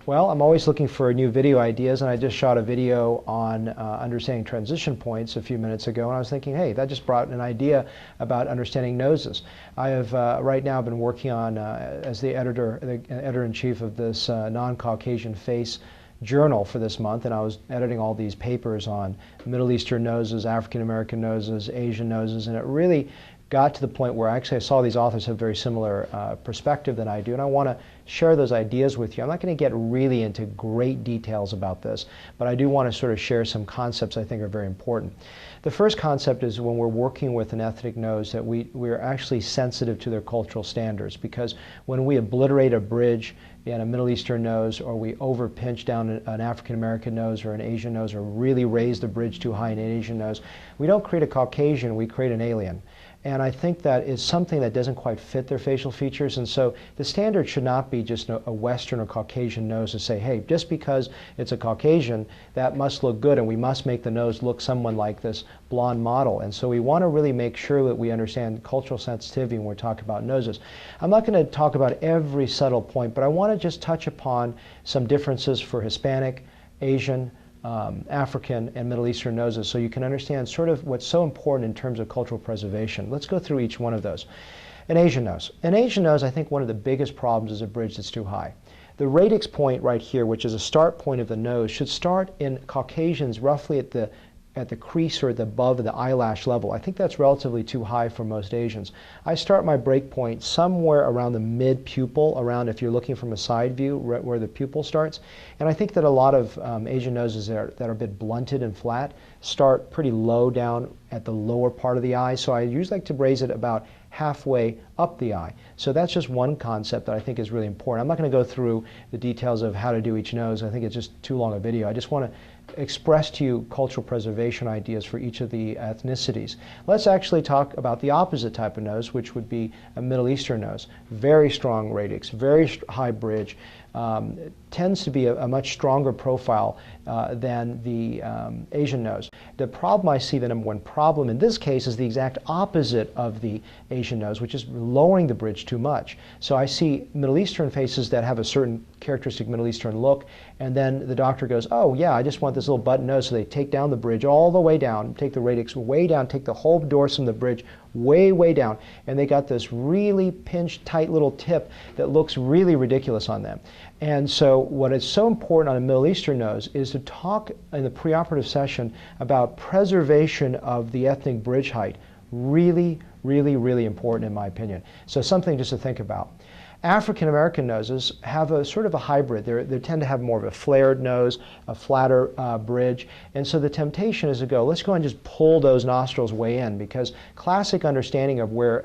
Well, I'm always looking for new video ideas, and I just shot a video on understanding transition points a few minutes ago, and I was thinking, hey, that just brought an idea about understanding noses. I have right now been working on, as the editor-in-chief of this non-Caucasian face journal for this month, and I was editing all these papers on Middle Eastern noses, African American noses, Asian noses, and it really got to the point where actually I saw these authors have very similar perspective than I do, and I want to share those ideas with you. I'm not going to get really into great details about this, but I do want to sort of share some concepts I think are very important. The first concept is when we're working with an ethnic nose that we're actually sensitive to their cultural standards, because when we obliterate a bridge in a Middle Eastern nose, or we over pinch down an African American nose or an Asian nose, or really raise the bridge too high in an Asian nose, we don't create a Caucasian, we create an alien. And I think that is something that doesn't quite fit their facial features. And so the standard should not be just a Western or Caucasian nose to say, hey, just because it's a Caucasian, that must look good, and we must make the nose look someone like this blonde model. And so we want to really make sure that we understand cultural sensitivity when we're talking about noses. I'm not going to talk about every subtle point, but I want to just touch upon some differences for Hispanic, Asian, African, and Middle Eastern noses, so you can understand sort of what's so important in terms of cultural preservation. Let's go through each one of those. An Asian nose. An Asian nose, I think one of the biggest problems is a bridge that's too high. The radix point right here, which is a start point of the nose, should start in Caucasians roughly at the crease or at the above of the eyelash level. I think that's relatively too high for most Asians. I start my break point somewhere around the mid-pupil, around, if you're looking from a side view, where the pupil starts. And I think that a lot of Asian noses that are a bit blunted and flat start pretty low down at the lower part of the eye. So I usually like to raise it about halfway up the eye. So that's just one concept that I think is really important. I'm not going to go through the details of how to do each nose. I think it's just too long a video. I just want to express to you cultural preservation ideas for each of the ethnicities. Let's actually talk about the opposite type of nose, which would be a Middle Eastern nose. Very strong radix, very high bridge, tends to be a much stronger profile than the Asian nose. The problem I see, the number one problem in this case, is the exact opposite of the Asian nose, which is lowering the bridge too much. So I see Middle Eastern faces that have a certain characteristic Middle Eastern look, and then the doctor goes, oh yeah, I just want this little button nose, so they take down the bridge all the way down, take the radix way down, take the whole dorsum of the bridge way down, and they got this really pinched, tight little tip that looks really ridiculous on them. And so what is so important on a Middle Eastern nose is to talk in the preoperative session about preservation of the ethnic bridge height. Really important in my opinion. So something just to think about. African American noses have a sort of a hybrid. They tend to have more of a flared nose, a flatter bridge, and so the temptation is to go, let's go and just pull those nostrils way in, because classic understanding of where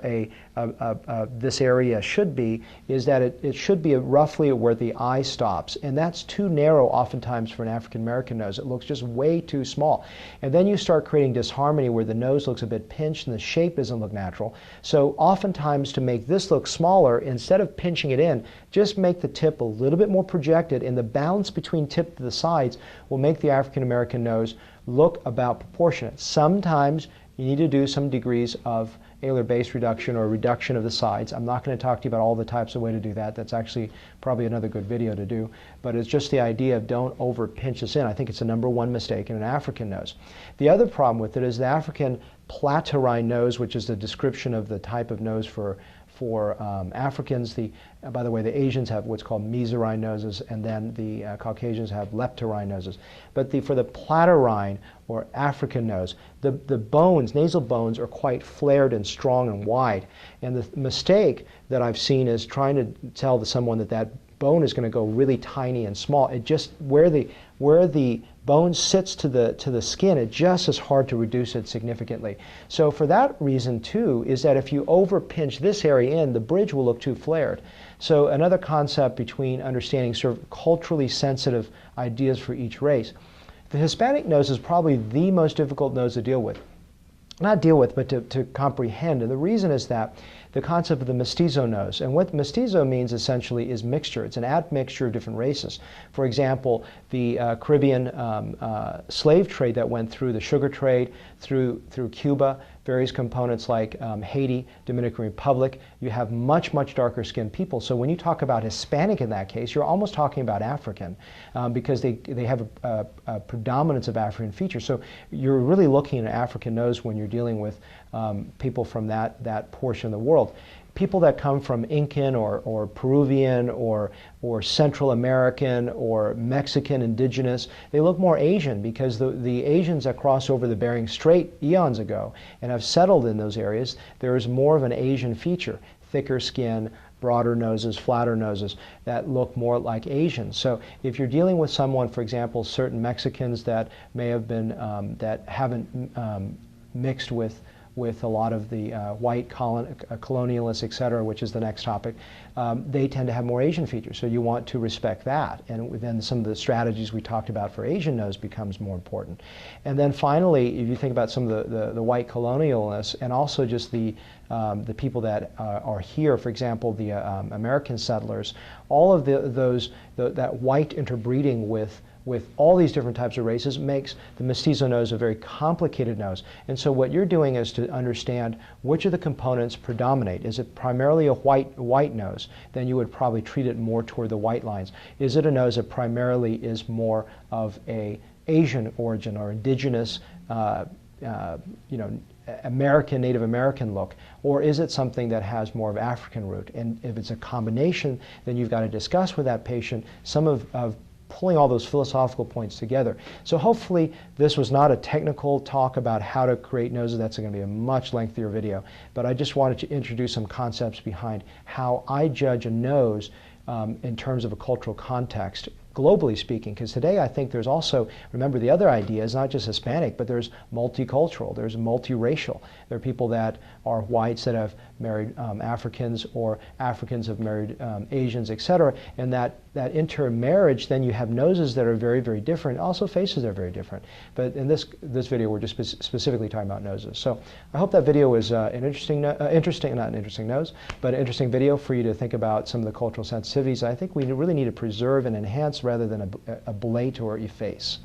this area should be is that it should be roughly where the eye stops, and that's too narrow oftentimes for an African American nose. It looks just way too small, and then you start creating disharmony where the nose looks a bit pinched and the shape doesn't look natural. So oftentimes, to make this look smaller, instead of pinching it in, just make the tip a little bit more projected, and the balance between tip to the sides will make the African American nose look about proportionate. Sometimes you need to do some degrees of alar base reduction or reduction of the sides. I'm not going to talk to you about all the types of way to do that. That's actually probably another good video to do. But it's just the idea of don't over pinch this in. I think it's the number one mistake in an African nose. The other problem with it is the African platurine nose, which is the description of the type of nose for Africans. By the way, the Asians have what's called mesorine noses, and then the Caucasians have leptorine noses. But for the platurine or African nose, the bones, nasal bones, are quite flared and strong and wide. And the mistake that I've seen is trying to tell someone that bone is going to go really tiny and small. It just, where the bone sits to the skin, it just is hard to reduce it significantly. So for that reason too, is that if you over pinch this area in, the bridge will look too flared. So another concept between understanding sort of culturally sensitive ideas for each race. The Hispanic nose is probably the most difficult nose to deal with. Not deal with, but to comprehend. And the reason is that the concept of the mestizo nose. And what mestizo means essentially is mixture. It's an admixture of different races. For example, the Caribbean slave trade that went through, the sugar trade through Cuba, various components like Haiti, Dominican Republic, you have much, much darker skinned people. So when you talk about Hispanic in that case, you're almost talking about African because they have a predominance of African features. So you're really looking at an African nose when you're dealing with people from that portion of the world. People that come from Incan or Peruvian or Central American or Mexican indigenous, they look more Asian because the Asians that crossed over the Bering Strait eons ago and have settled in those areas, there is more of an Asian feature, thicker skin, broader noses, flatter noses that look more like Asians. So if you're dealing with someone, for example, certain Mexicans that may have been, that haven't mixed with a lot of the white colonialists, et cetera, which is the next topic, they tend to have more Asian features. So you want to respect that. And then some of the strategies we talked about for Asian nose becomes more important. And then finally, if you think about some of the white colonialists and also just the people that are here, for example, the American settlers, all of that white interbreeding with all these different types of races makes the mestizo nose a very complicated nose. And so what you're doing is to understand which of the components predominate. Is it primarily a white nose? Then you would probably treat it more toward the white lines. Is it a nose that primarily is more of a Asian origin or indigenous, American, Native American look? Or is it something that has more of African root? And if it's a combination, then you've got to discuss with that patient some of pulling all those philosophical points together. So hopefully this was not a technical talk about how to create noses. That's going to be a much lengthier video. But I just wanted to introduce some concepts behind how I judge a nose in terms of a cultural context, globally speaking, because today I think there's also, remember the other idea is not just Hispanic, but there's multicultural, there's multiracial. There are people that are whites that have married Africans, or Africans have married Asians, etc. And that intermarriage, then you have noses that are very, very different, also faces that are very different. But in this video, we're just specifically talking about noses. So I hope that video was not an interesting nose, but an interesting video for you to think about some of the cultural sensitivities I think we really need to preserve and enhance rather than ablate or efface.